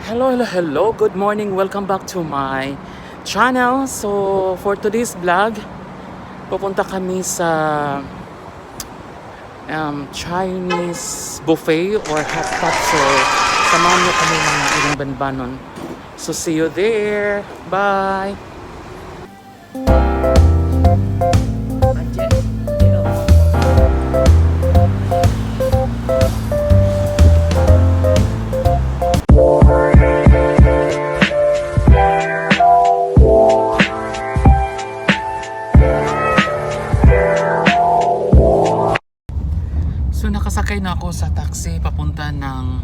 Hello. Good morning. Welcome back to my channel. So, for today's vlog, pupunta kami sa Chinese buffet or hot pot. So, samahan niyo kami mga ilang banbanon. So, see you there. Bye! So nakasakay na ako sa taxi papunta ng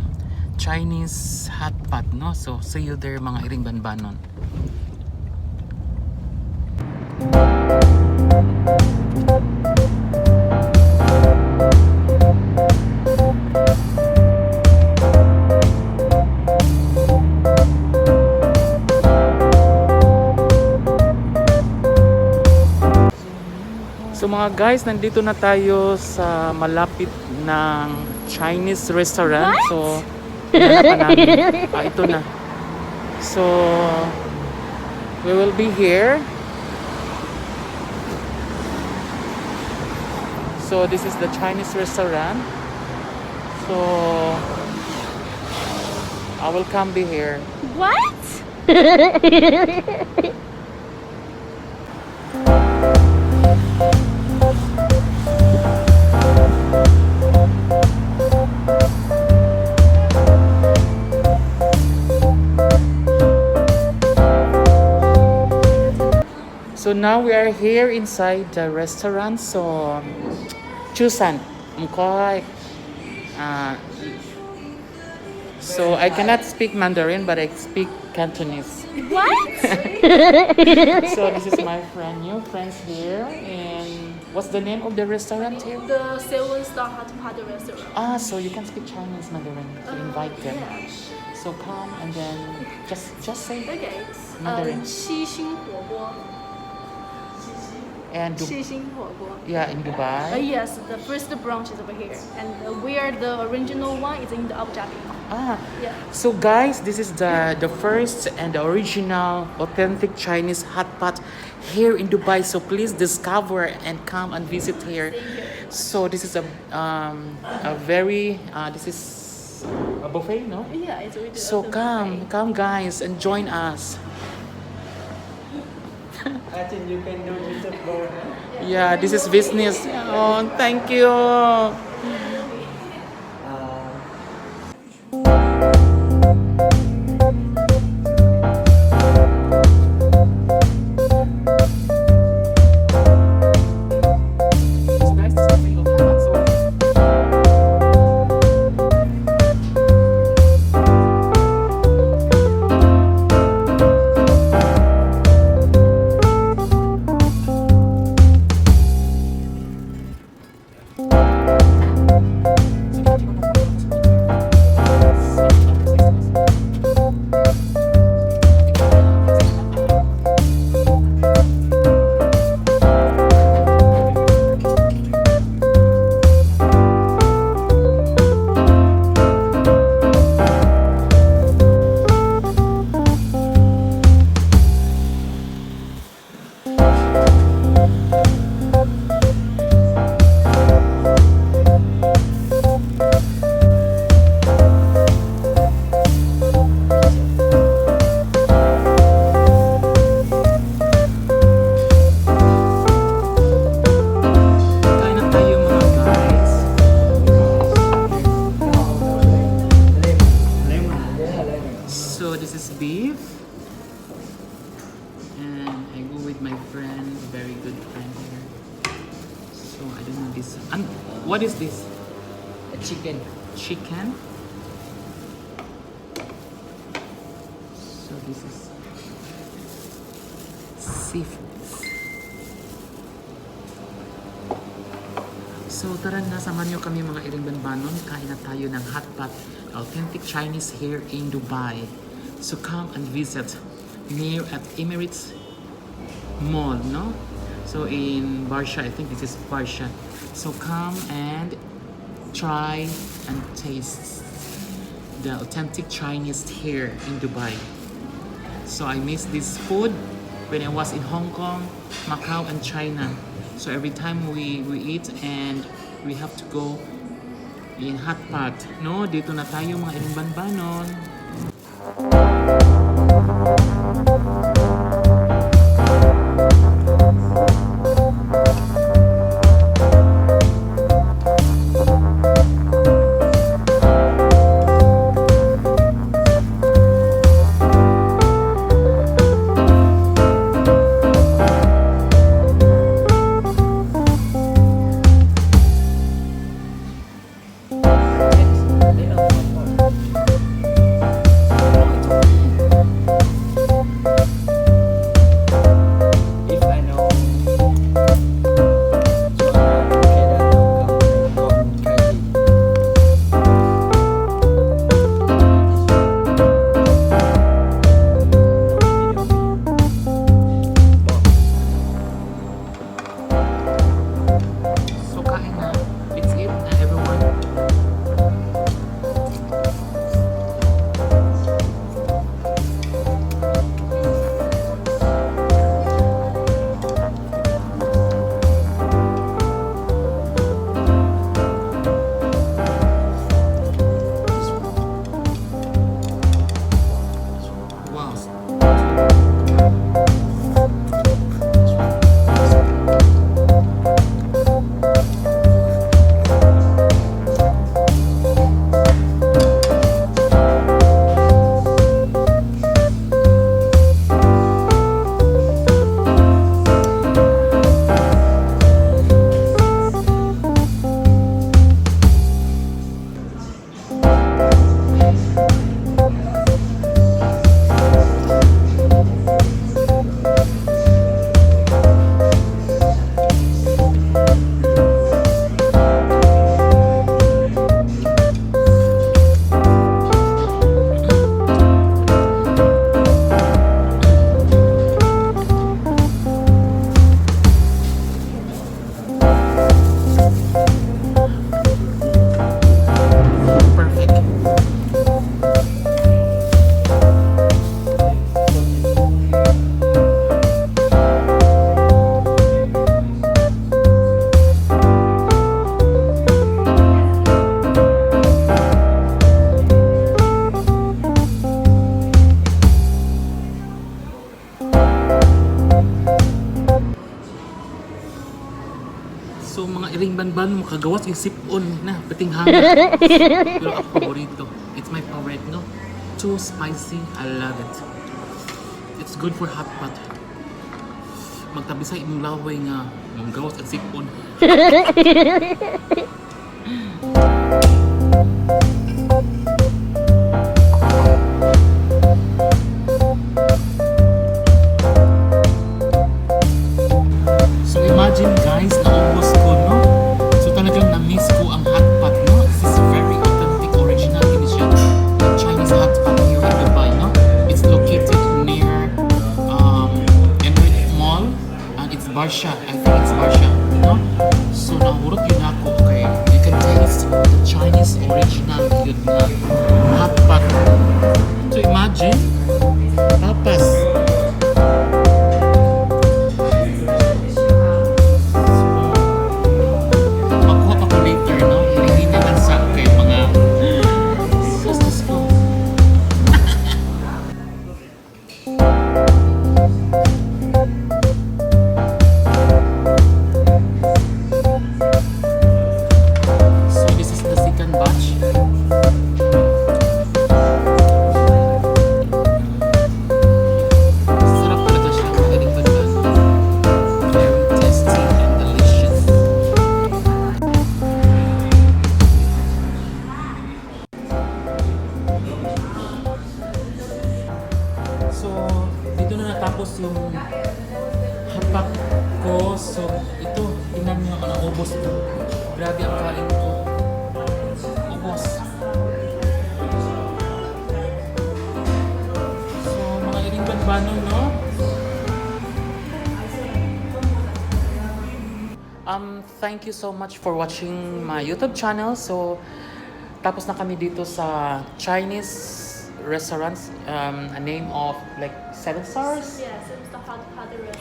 Chinese hot pot, no? So see you there mga iring banbanon. So mga guys, nandito na tayo sa malapit ng Chinese restaurant. What? So, hinanapan namin. Ito na. So, we will be here. So, this is the Chinese restaurant. So, I will come be here. What? So now we are here inside the restaurant. So, Chusan, so I cannot speak Mandarin, but I speak Cantonese. What? So this is my friend, new friends here. And what's the name of the restaurant here? The 7-star hot pot restaurant. So you can speak Chinese Mandarin to invite them. Yeah. So come and then just say Okay. Mandarin. 七星火锅. And 七星火锅. yeah, in Dubai. Yes, the first branch is over here, and where the original one is in the Abu Dhabi. Yeah. So guys, this is the first and the original authentic Chinese hot pot here in Dubai. So please discover and come and visit here. So this is a very this is a buffet, no? Yeah, it's really So come guys and join us. I think you can do YouTube more. Yeah, this is business. Oh, thank you. So this is beef, and I go with my friend, very good friend here. So I don't know this. And what is this? A chicken. Chicken. So this is seafood. So tara na, samahan niyo kami mga iring banbanon. Kain na tayo ng hot pot, authentic Chinese here in Dubai. So come and visit near at Emirates Mall, no? So in Barsha, I think this is Barsha. So come and try and taste the authentic Chinese here in Dubai. So I miss this food when I was in Hong Kong, Macau, and China. So every time we eat and we have to go in hot pot. No, dito na tayo mga iring banbanon. If I know So kain na. It's it na everyone. Wow. Perfect. So mga iring banban mo kagawas yung sipon na pating hangin. Pero ako paborito. It's my favorite, no? Too spicy. I love it. It's good for hot pot. Magtabi sa imong laway nga mga gawas at sipon. So imagine guys, naubos ko, no? So talagang na-miss ko ang hot pot, no? This is very authentic, original edition of Chinese hot pot here in Dubai, no? It's located near Emirate Mall and it's Barsha. I think it's Barsha, no? So nahurot yun ako, okay? You can taste the Chinese original good na hot pot. So imagine, tapas. Magkuha pa ko later, no? Hindi naman sa kay mga sus ko. So this is the second batch. Sarap talaga siya, magaling pa naman. Very tasty and delicious. So, dito na natapos yung hapak ko. So, ito, tingnan nyo ako naubos ito. Grabe ang kain ko. Ubos. So, mga iring banbanon, no? Thank you so much for watching my YouTube channel. So, tapos na kami dito sa Chinese restaurants, a name of like 7 stars. Yes, it's the hot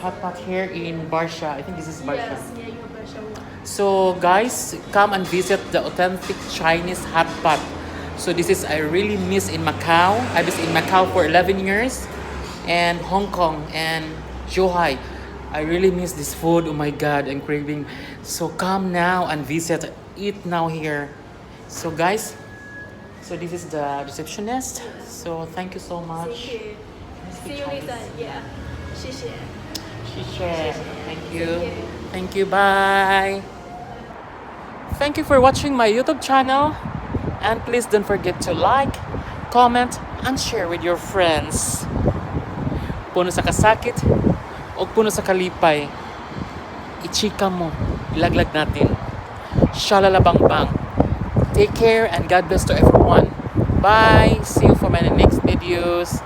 Hot pot here in Barsha. I think this is Barsha. Yes, yeah, you Barsha one. So guys, come and visit the authentic Chinese hot pot. So this is I really miss in Macau. I was in Macau for 11 years, and Hong Kong and Zhuhai. I really miss this food. Oh my God, I'm craving. So come now and visit. Eat now here. So guys, so this is the receptionist. So thank you so much. Thank you. See you later. Yeah. 谢谢. Thank you. Thank you. Bye. Thank you for watching my YouTube channel. And please don't forget to like, comment, and share with your friends. Puno sa kasakit o puno sa kalipay, ichika mo, ilaglag natin. Shalala bangbang. Take care and God bless to everyone. Bye. See you for my next videos.